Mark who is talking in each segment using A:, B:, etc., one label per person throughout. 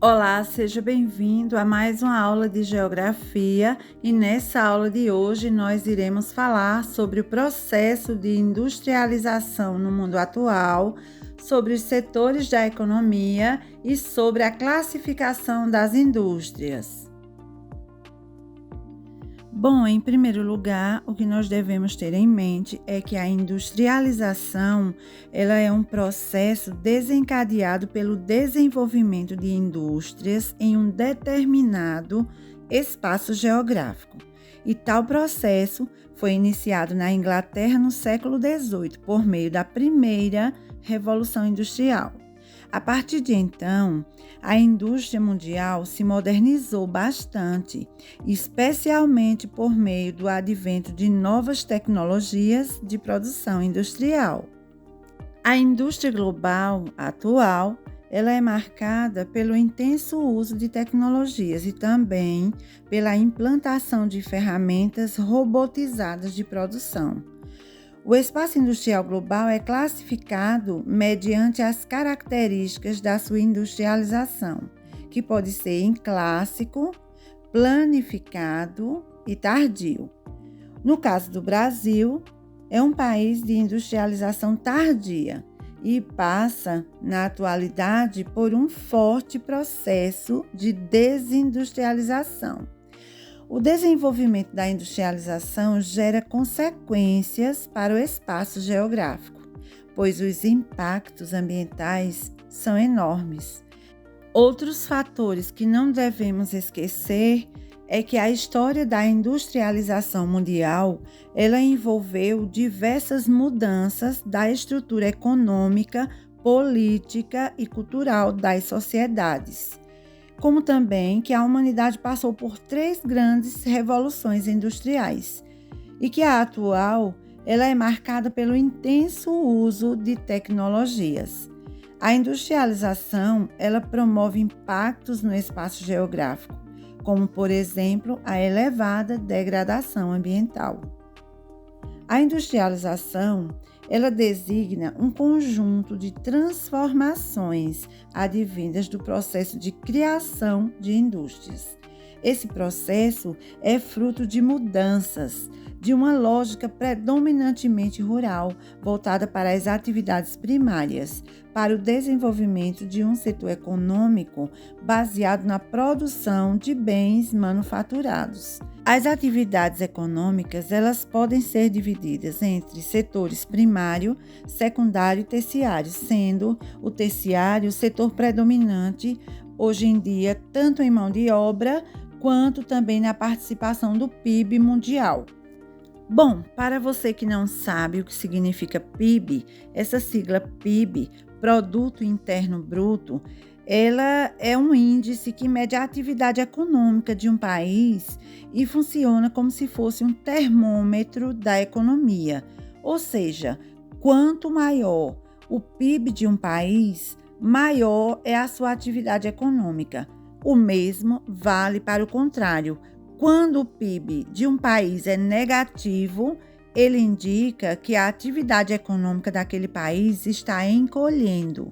A: Olá, seja bem-vindo a mais uma aula de Geografia e nessa aula de hoje nós iremos falar sobre o processo de industrialização no mundo atual, sobre os setores da economia e sobre a classificação das indústrias. Bom, em primeiro lugar, o que nós devemos ter em mente é que a industrialização, ela é um processo desencadeado pelo desenvolvimento de indústrias em um determinado espaço geográfico. E tal processo foi iniciado na Inglaterra no século XVIII, por meio da primeira Revolução Industrial. A partir de então, a indústria mundial se modernizou bastante, especialmente por meio do advento de novas tecnologias de produção industrial. A indústria global atual, ela é marcada pelo intenso uso de tecnologias e também pela implantação de ferramentas robotizadas de produção. O espaço industrial global é classificado mediante as características da sua industrialização, que pode ser em clássico, planificado e tardio. No caso do Brasil, é um país de industrialização tardia e passa, na atualidade, por um forte processo de desindustrialização. O desenvolvimento da industrialização gera consequências para o espaço geográfico, pois os impactos ambientais são enormes. Outros fatores que não devemos esquecer é que a história da industrialização mundial, ela envolveu diversas mudanças da estrutura econômica, política e cultural das sociedades, como também que a humanidade passou por 3 grandes revoluções industriais e que a atual ela é marcada pelo intenso uso de tecnologias. A industrialização ela promove impactos no espaço geográfico, como, por exemplo, a elevada degradação ambiental. A industrialização ela designa um conjunto de transformações advindas do processo de criação de indústrias. Esse processo é fruto de mudanças de uma lógica predominantemente rural, voltada para as atividades primárias, para o desenvolvimento de um setor econômico baseado na produção de bens manufaturados. As atividades econômicas, elas podem ser divididas entre setores primário, secundário e terciário, sendo o terciário o setor predominante hoje em dia, tanto em mão de obra, quanto também na participação do PIB mundial. Bom, para você que não sabe o que significa PIB, essa sigla PIB, Produto Interno Bruto, ela é um índice que mede a atividade econômica de um país e funciona como se fosse um termômetro da economia. Ou seja, quanto maior o PIB de um país, maior é a sua atividade econômica. O mesmo vale para o contrário. Quando o PIB de um país é negativo, ele indica que a atividade econômica daquele país está encolhendo.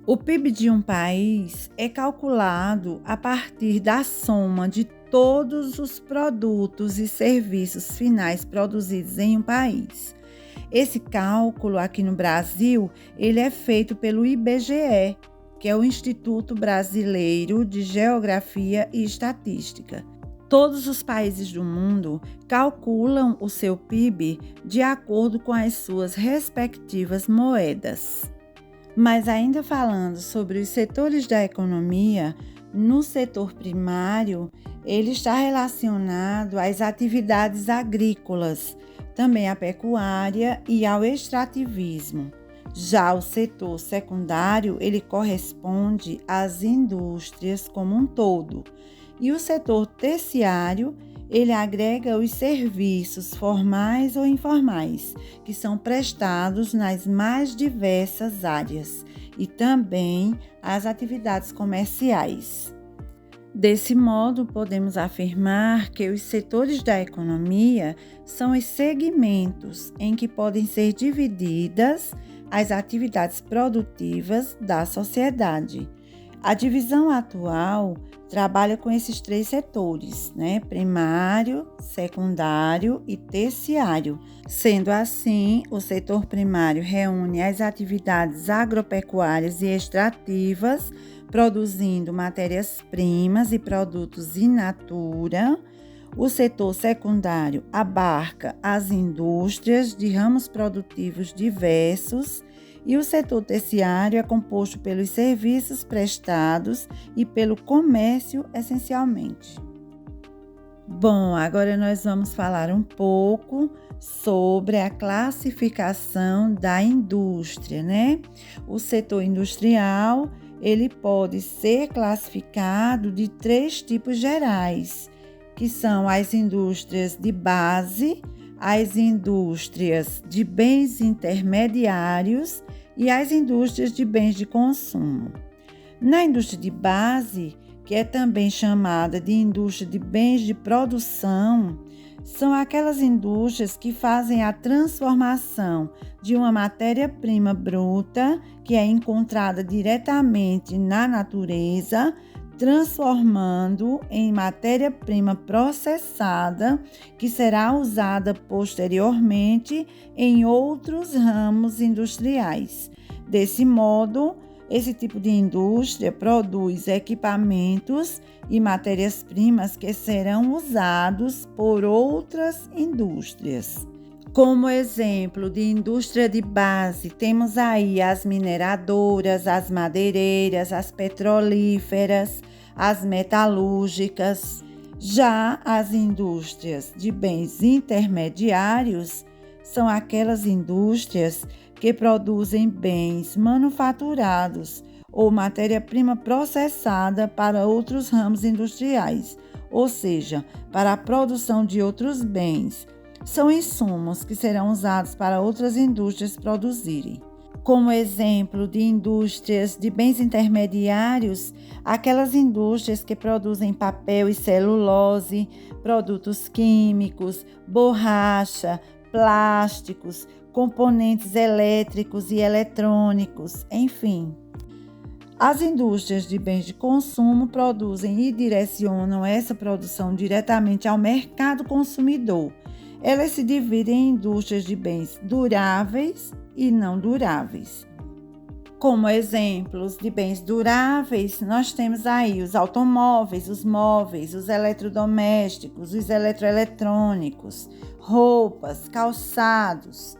A: O PIB de um país é calculado a partir da soma de todos os produtos e serviços finais produzidos em um país. Esse cálculo aqui no Brasil, ele é feito pelo IBGE, que é o Instituto Brasileiro de Geografia e Estatística. Todos os países do mundo calculam o seu PIB de acordo com as suas respectivas moedas. Mas ainda falando sobre os setores da economia, no setor primário, ele está relacionado às atividades agrícolas, também à pecuária e ao extrativismo. Já o setor secundário, ele corresponde às indústrias como um todo. E o setor terciário, ele agrega os serviços formais ou informais, que são prestados nas mais diversas áreas, e também as atividades comerciais. Desse modo, podemos afirmar que os setores da economia são os segmentos em que podem ser divididas as atividades produtivas da sociedade. A divisão atual trabalha com esses 3 setores, né? Primário, secundário e terciário. Sendo assim, o setor primário reúne as atividades agropecuárias e extrativas, produzindo matérias-primas e produtos in natura. O setor secundário abarca as indústrias de ramos produtivos diversos e o setor terciário é composto pelos serviços prestados e pelo comércio, essencialmente. Bom, agora nós vamos falar um pouco sobre a classificação da indústria, né? O setor industrial, ele pode ser classificado de 3 tipos gerais, que são as indústrias de base, as indústrias de bens intermediários e as indústrias de bens de consumo. Na indústria de base, que é também chamada de indústria de bens de produção, são aquelas indústrias que fazem a transformação de uma matéria-prima bruta, que é encontrada diretamente na natureza, transformando em matéria-prima processada, que será usada posteriormente em outros ramos industriais. Desse modo, esse tipo de indústria produz equipamentos e matérias-primas que serão usados por outras indústrias. Como exemplo de indústria de base, temos aí as mineradoras, as madeireiras, as petrolíferas, as metalúrgicas. Já as indústrias de bens intermediários são aquelas indústrias que produzem bens manufaturados ou matéria-prima processada para outros ramos industriais, ou seja, para a produção de outros bens. São insumos que serão usados para outras indústrias produzirem. Como exemplo de indústrias de bens intermediários, aquelas indústrias que produzem papel e celulose, produtos químicos, borracha, plásticos, componentes elétricos e eletrônicos, enfim. As indústrias de bens de consumo produzem e direcionam essa produção diretamente ao mercado consumidor. Elas se dividem em indústrias de bens duráveis e não duráveis. Como exemplos de bens duráveis, nós temos aí os automóveis, os móveis, os eletrodomésticos, os eletroeletrônicos, roupas, calçados.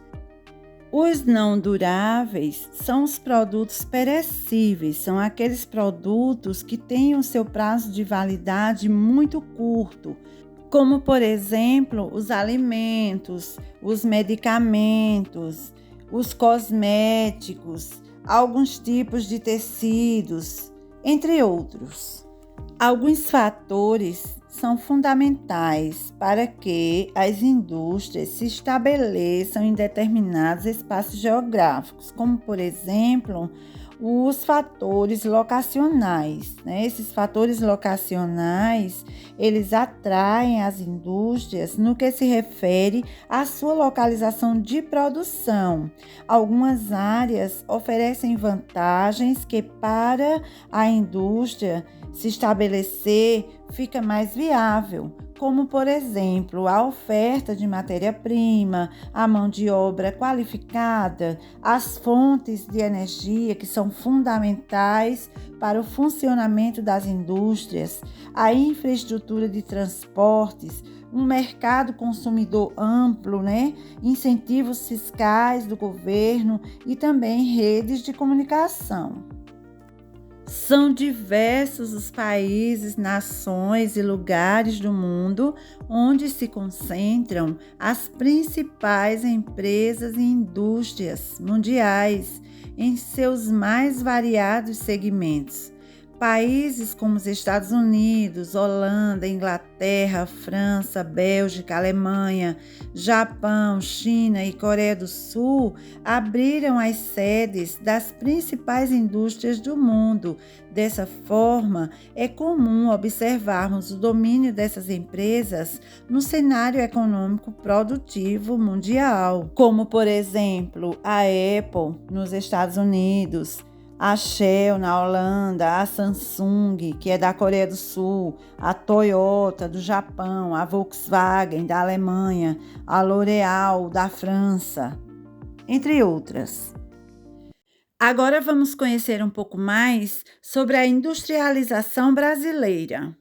A: Os não duráveis são os produtos perecíveis, são aqueles produtos que têm o seu prazo de validade muito curto, como, por exemplo, os alimentos, os medicamentos, os cosméticos, alguns tipos de tecidos, entre outros. Alguns fatores são fundamentais para que as indústrias se estabeleçam em determinados espaços geográficos, como, por exemplo, os fatores locacionais, né? Esses fatores locacionais, eles atraem as indústrias no que se refere à sua localização de produção. Algumas áreas oferecem vantagens que, para a indústria se estabelecer, fica mais viável, como, por exemplo, a oferta de matéria-prima, a mão de obra qualificada, as fontes de energia que são fundamentais para o funcionamento das indústrias, a infraestrutura de transportes, um mercado consumidor amplo, incentivos fiscais do governo e também redes de comunicação. São diversos os países, nações e lugares do mundo onde se concentram as principais empresas e indústrias mundiais em seus mais variados segmentos. Países como os Estados Unidos, Holanda, Inglaterra, França, Bélgica, Alemanha, Japão, China e Coreia do Sul abriram as sedes das principais indústrias do mundo. Dessa forma, é comum observarmos o domínio dessas empresas no cenário econômico produtivo mundial, como, por exemplo, a Apple nos Estados Unidos, A Shell na Holanda, a Samsung, que é da Coreia do Sul, a Toyota do Japão, a Volkswagen da Alemanha, a L'Oréal da França, entre outras. Agora vamos conhecer um pouco mais sobre a industrialização brasileira.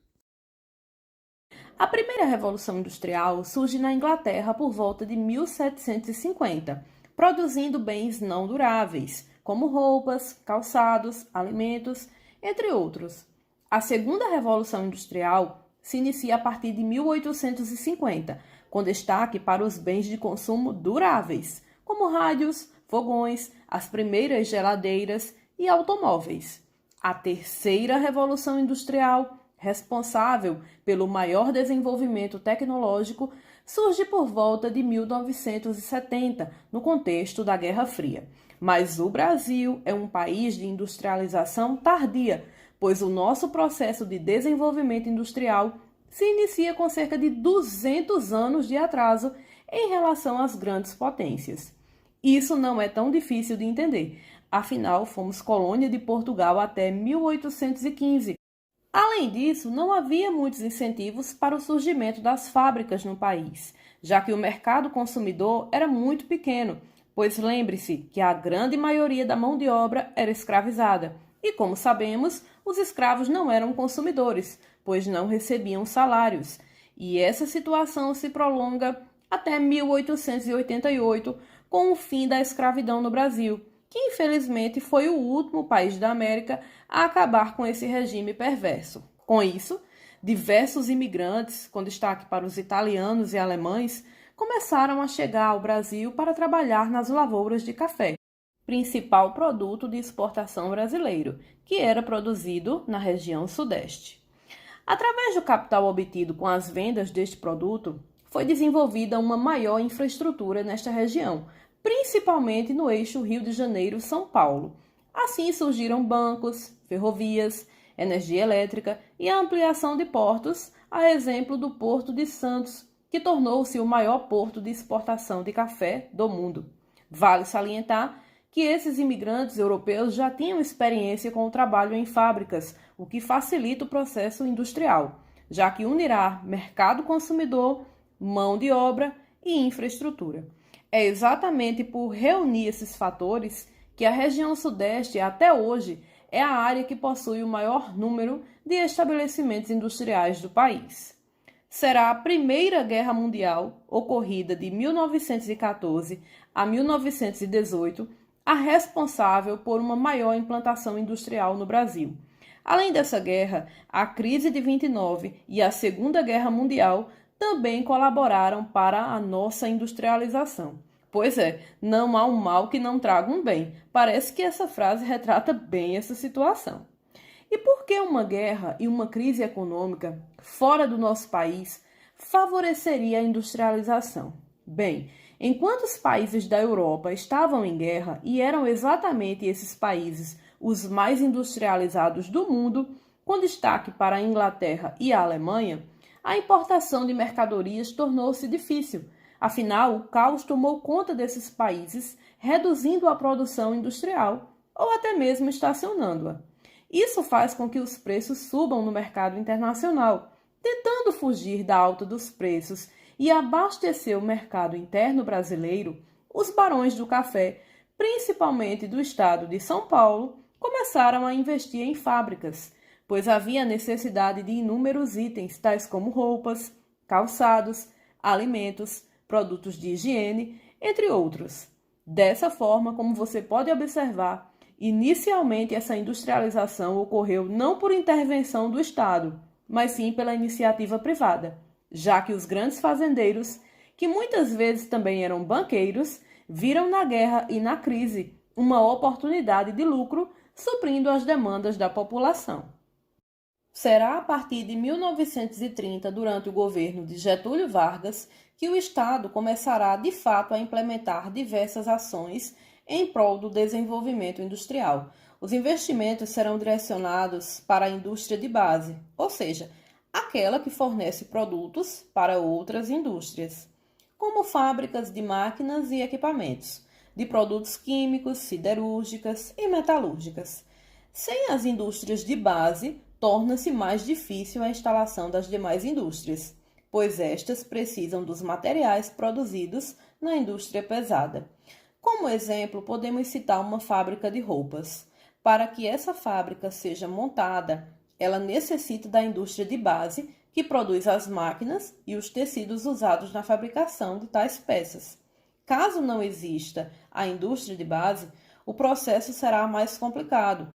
B: A primeira Revolução Industrial surge na Inglaterra por volta de 1750, produzindo bens não duráveis, como roupas, calçados, alimentos, entre outros. A segunda Revolução Industrial se inicia a partir de 1850, com destaque para os bens de consumo duráveis, como rádios, fogões, as primeiras geladeiras e automóveis. A terceira Revolução Industrial, responsável pelo maior desenvolvimento tecnológico, surge por volta de 1970, no contexto da Guerra Fria. Mas o Brasil é um país de industrialização tardia, pois o nosso processo de desenvolvimento industrial se inicia com cerca de 200 anos de atraso em relação às grandes potências. Isso não é tão difícil de entender, afinal, fomos colônia de Portugal até 1815. Além disso, não havia muitos incentivos para o surgimento das fábricas no país, já que o mercado consumidor era muito pequeno, pois lembre-se que a grande maioria da mão de obra era escravizada, e como sabemos, os escravos não eram consumidores, pois não recebiam salários, e essa situação se prolonga até 1888, com o fim da escravidão no Brasil, que infelizmente foi o último país da América a acabar com esse regime perverso. Com isso, diversos imigrantes, com destaque para os italianos e alemães, começaram a chegar ao Brasil para trabalhar nas lavouras de café, principal produto de exportação brasileiro, que era produzido na região sudeste. Através do capital obtido com as vendas deste produto, foi desenvolvida uma maior infraestrutura nesta região, principalmente no eixo Rio de Janeiro-São Paulo. Assim surgiram bancos, ferrovias, energia elétrica e a ampliação de portos, a exemplo do Porto de Santos, que tornou-se o maior porto de exportação de café do mundo. Vale salientar que esses imigrantes europeus já tinham experiência com o trabalho em fábricas, o que facilita o processo industrial, já que unirá mercado consumidor, mão de obra e infraestrutura. É exatamente por reunir esses fatores que a região sudeste, até hoje, é a área que possui o maior número de estabelecimentos industriais do país. Será a Primeira Guerra Mundial, ocorrida de 1914 a 1918, a responsável por uma maior implantação industrial no Brasil. Além dessa guerra, a crise de 29 e a Segunda Guerra Mundial também colaboraram para a nossa industrialização. Pois é, não há um mal que não traga um bem. Parece que essa frase retrata bem essa situação. E por que uma guerra e uma crise econômica fora do nosso país favoreceria a industrialização? Bem, enquanto os países da Europa estavam em guerra e eram exatamente esses países os mais industrializados do mundo, com destaque para a Inglaterra e a Alemanha, a importação de mercadorias tornou-se difícil. Afinal, o caos tomou conta desses países, reduzindo a produção industrial ou até mesmo estacionando-a. Isso faz com que os preços subam no mercado internacional, tentando fugir da alta dos preços e abastecer o mercado interno brasileiro. Os barões do café, principalmente do estado de São Paulo, começaram a investir em fábricas, pois havia necessidade de inúmeros itens, tais como roupas, calçados, alimentos, produtos de higiene, entre outros. Dessa forma, como você pode observar, inicialmente essa industrialização ocorreu não por intervenção do Estado, mas sim pela iniciativa privada, já que os grandes fazendeiros, que muitas vezes também eram banqueiros, viram na guerra e na crise uma oportunidade de lucro, suprindo as demandas da população. Será a partir de 1930, durante o governo de Getúlio Vargas, que o Estado começará de fato a implementar diversas ações em prol do desenvolvimento industrial. Os investimentos serão direcionados para a indústria de base, ou seja, aquela que fornece produtos para outras indústrias, como fábricas de máquinas e equipamentos, de produtos químicos, siderúrgicas e metalúrgicas. Sem as indústrias de base, torna-se mais difícil a instalação das demais indústrias, pois estas precisam dos materiais produzidos na indústria pesada. Como exemplo, podemos citar uma fábrica de roupas. Para que essa fábrica seja montada, ela necessita da indústria de base, que produz as máquinas e os tecidos usados na fabricação de tais peças. Caso não exista a indústria de base, o processo será mais complicado,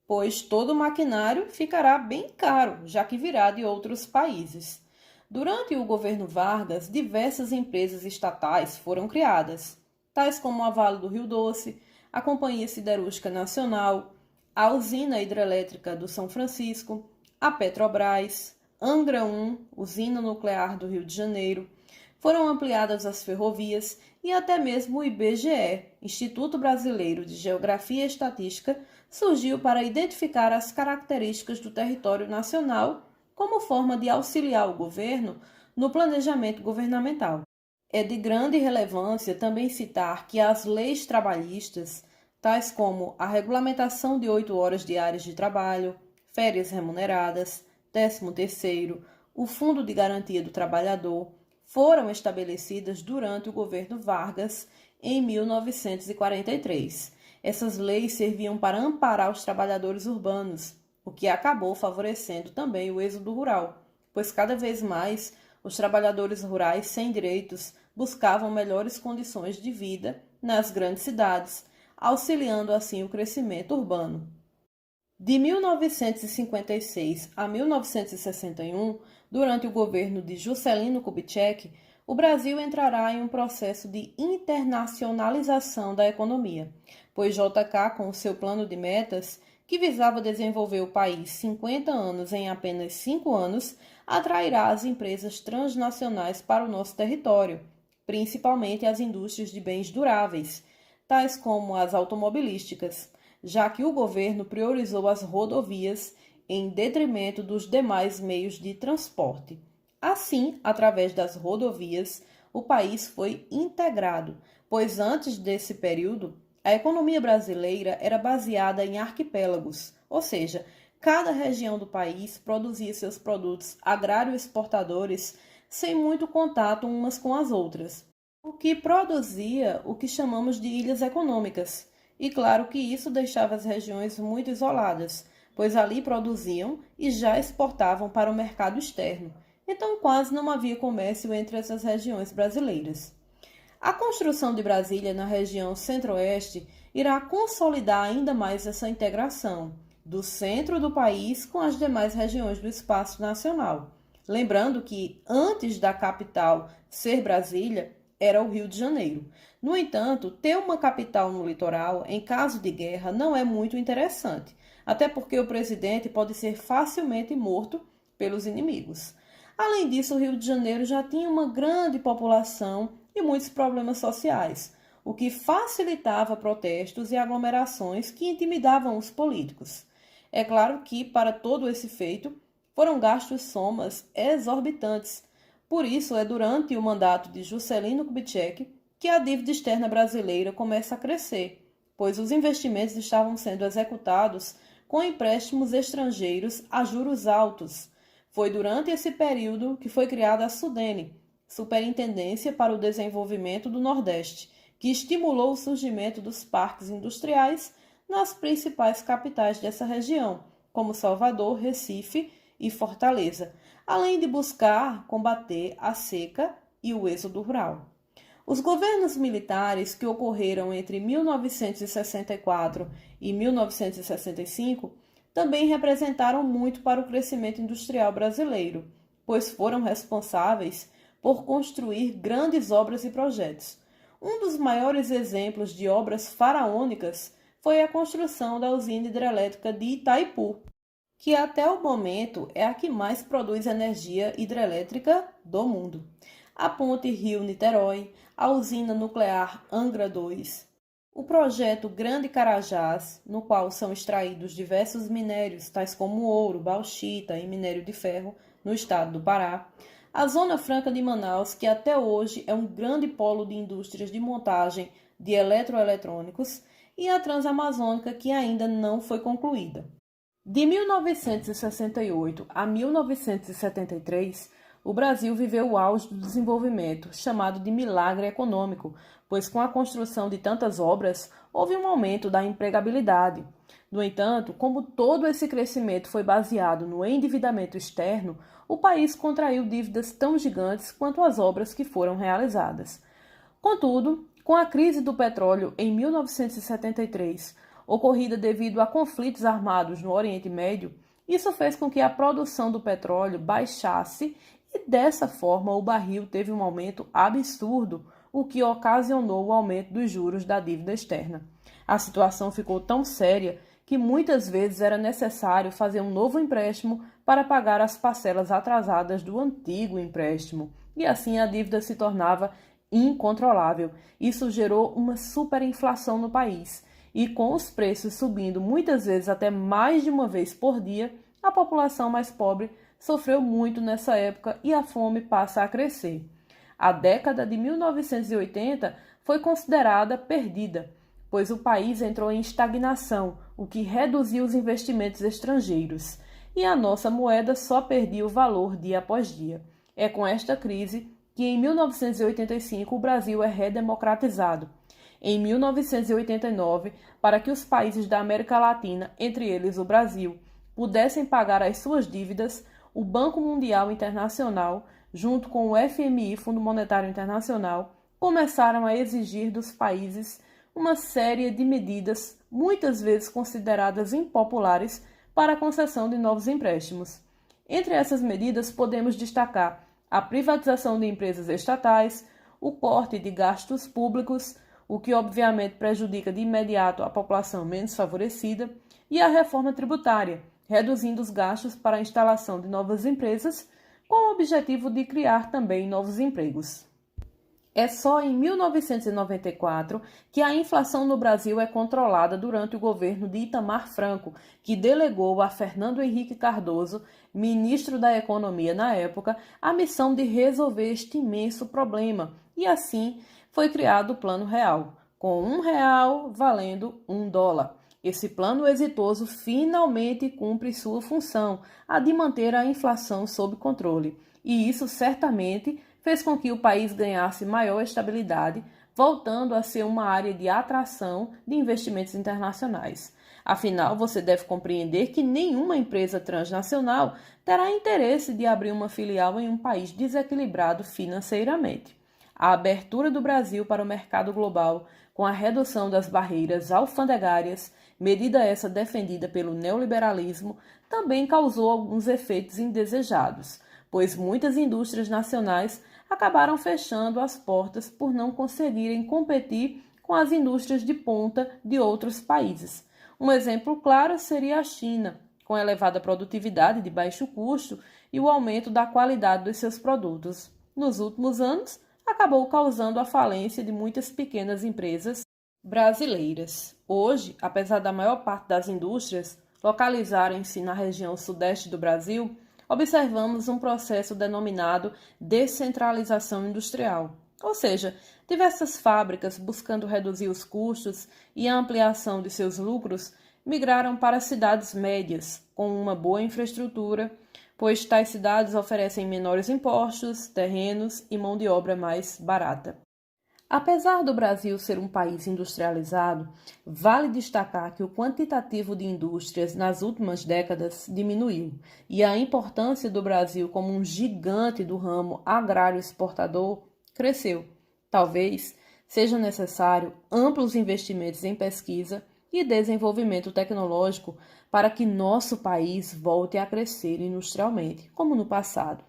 B: pois todo o maquinário ficará bem caro, já que virá de outros países. Durante o governo Vargas, diversas empresas estatais foram criadas, tais como a Vale do Rio Doce, a Companhia Siderúrgica Nacional, a Usina Hidrelétrica do São Francisco, a Petrobras, Angra 1, Usina Nuclear do Rio de Janeiro. Foram ampliadas as ferrovias e até mesmo o IBGE, Instituto Brasileiro de Geografia e Estatística, surgiu para identificar as características do território nacional como forma de auxiliar o governo no planejamento governamental. É de grande relevância também citar que as leis trabalhistas, tais como a regulamentação de 8 horas diárias de trabalho, férias remuneradas, 13º, o Fundo de Garantia do Trabalhador, foram estabelecidas durante o governo Vargas em 1943. Essas leis serviam para amparar os trabalhadores urbanos, o que acabou favorecendo também o êxodo rural, pois cada vez mais os trabalhadores rurais sem direitos buscavam melhores condições de vida nas grandes cidades, auxiliando assim o crescimento urbano. De 1956 a 1961, durante o governo de Juscelino Kubitschek, o Brasil entrará em um processo de internacionalização da economia, pois JK, com o seu plano de metas, que visava desenvolver o país 50 anos em apenas 5 anos, atrairá as empresas transnacionais para o nosso território, principalmente as indústrias de bens duráveis, tais como as automobilísticas, já que o governo priorizou as rodovias em detrimento dos demais meios de transporte. Assim, através das rodovias, o país foi integrado, pois antes desse período, a economia brasileira era baseada em arquipélagos, ou seja, cada região do país produzia seus produtos agrário-exportadores sem muito contato umas com as outras, o que produzia o que chamamos de ilhas econômicas. E claro que isso deixava as regiões muito isoladas, pois ali produziam e já exportavam para o mercado externo, então quase não havia comércio entre essas regiões brasileiras. A construção de Brasília na região centro-oeste irá consolidar ainda mais essa integração do centro do país com as demais regiões do espaço nacional. Lembrando que, antes da capital ser Brasília, era o Rio de Janeiro. No entanto, ter uma capital no litoral, em caso de guerra, não é muito interessante, até porque o presidente pode ser facilmente morto pelos inimigos. Além disso, o Rio de Janeiro já tinha uma grande população e muitos problemas sociais, o que facilitava protestos e aglomerações que intimidavam os políticos. É claro que, para todo esse feito, foram gastos somas exorbitantes. Por isso, é durante o mandato de Juscelino Kubitschek que a dívida externa brasileira começa a crescer, pois os investimentos estavam sendo executados com empréstimos estrangeiros a juros altos. Foi durante esse período que foi criada a SUDENE, Superintendência para o Desenvolvimento do Nordeste, que estimulou o surgimento dos parques industriais nas principais capitais dessa região, como Salvador, Recife e Fortaleza, além de buscar combater a seca e o êxodo rural. Os governos militares que ocorreram entre 1964 e 1965 também representaram muito para o crescimento industrial brasileiro, pois foram responsáveis por construir grandes obras e projetos. Um dos maiores exemplos de obras faraônicas foi a construção da usina hidrelétrica de Itaipu, que até o momento é a que mais produz energia hidrelétrica do mundo. A ponte Rio-Niterói, a usina nuclear Angra 2, o projeto Grande Carajás, no qual são extraídos diversos minérios, tais como ouro, bauxita e minério de ferro, no estado do Pará, a Zona Franca de Manaus, que até hoje é um grande polo de indústrias de montagem de eletroeletrônicos, e a Transamazônica, que ainda não foi concluída. De 1968 a 1973, o Brasil viveu o auge do desenvolvimento, chamado de milagre econômico, pois com a construção de tantas obras, houve um aumento da empregabilidade. No entanto, como todo esse crescimento foi baseado no endividamento externo, o país contraiu dívidas tão gigantes quanto as obras que foram realizadas. Contudo, com a crise do petróleo em 1973, ocorrida devido a conflitos armados no Oriente Médio, isso fez com que a produção do petróleo baixasse e, dessa forma, o barril teve um aumento absurdo, o que ocasionou o aumento dos juros da dívida externa. A situação ficou tão séria que muitas vezes era necessário fazer um novo empréstimo para pagar as parcelas atrasadas do antigo empréstimo, e assim a dívida se tornava incontrolável. Isso gerou uma superinflação no país, e com os preços subindo muitas vezes até mais de uma vez por dia, a população mais pobre sofreu muito nessa época e a fome passa a crescer. A década de 1980 foi considerada perdida, pois o país entrou em estagnação, o que reduziu os investimentos estrangeiros, e a nossa moeda só perdia o valor dia após dia. É com esta crise que em 1985 o Brasil é redemocratizado. Em 1989, para que os países da América Latina, entre eles o Brasil, pudessem pagar as suas dívidas, o Banco Mundial Internacional, junto com o FMI, Fundo Monetário Internacional, começaram a exigir dos países uma série de medidas, muitas vezes consideradas impopulares, para a concessão de novos empréstimos. Entre essas medidas, podemos destacar a privatização de empresas estatais, o corte de gastos públicos, o que obviamente prejudica de imediato a população menos favorecida, e a reforma tributária, reduzindo os gastos para a instalação de novas empresas, com o objetivo de criar também novos empregos. É só em 1994 que a inflação no Brasil é controlada durante o governo de Itamar Franco, que delegou a Fernando Henrique Cardoso, ministro da Economia na época, a missão de resolver este imenso problema, e assim foi criado o Plano Real, com R$1 valendo $1. Esse plano exitoso finalmente cumpre sua função, a de manter a inflação sob controle, e isso certamente fez com que o país ganhasse maior estabilidade, voltando a ser uma área de atração de investimentos internacionais. Afinal, você deve compreender que nenhuma empresa transnacional terá interesse de abrir uma filial em um país desequilibrado financeiramente. A abertura do Brasil para o mercado global, com a redução das barreiras alfandegárias, medida essa defendida pelo neoliberalismo, também causou alguns efeitos indesejados, pois muitas indústrias nacionais acabaram fechando as portas por não conseguirem competir com as indústrias de ponta de outros países. Um exemplo claro seria a China, com elevada produtividade de baixo custo e o aumento da qualidade dos seus produtos. Nos últimos anos, acabou causando a falência de muitas pequenas empresas brasileiras. Hoje, apesar da maior parte das indústrias localizarem-se na região sudeste do Brasil, observamos um processo denominado descentralização industrial, ou seja, diversas fábricas, buscando reduzir os custos e a ampliação de seus lucros, migraram para cidades médias, com uma boa infraestrutura, pois tais cidades oferecem menores impostos, terrenos e mão de obra mais barata. Apesar do Brasil ser um país industrializado, vale destacar que o quantitativo de indústrias nas últimas décadas diminuiu e a importância do Brasil como um gigante do ramo agrário exportador cresceu. Talvez seja necessário amplos investimentos em pesquisa e desenvolvimento tecnológico para que nosso país volte a crescer industrialmente, como no passado.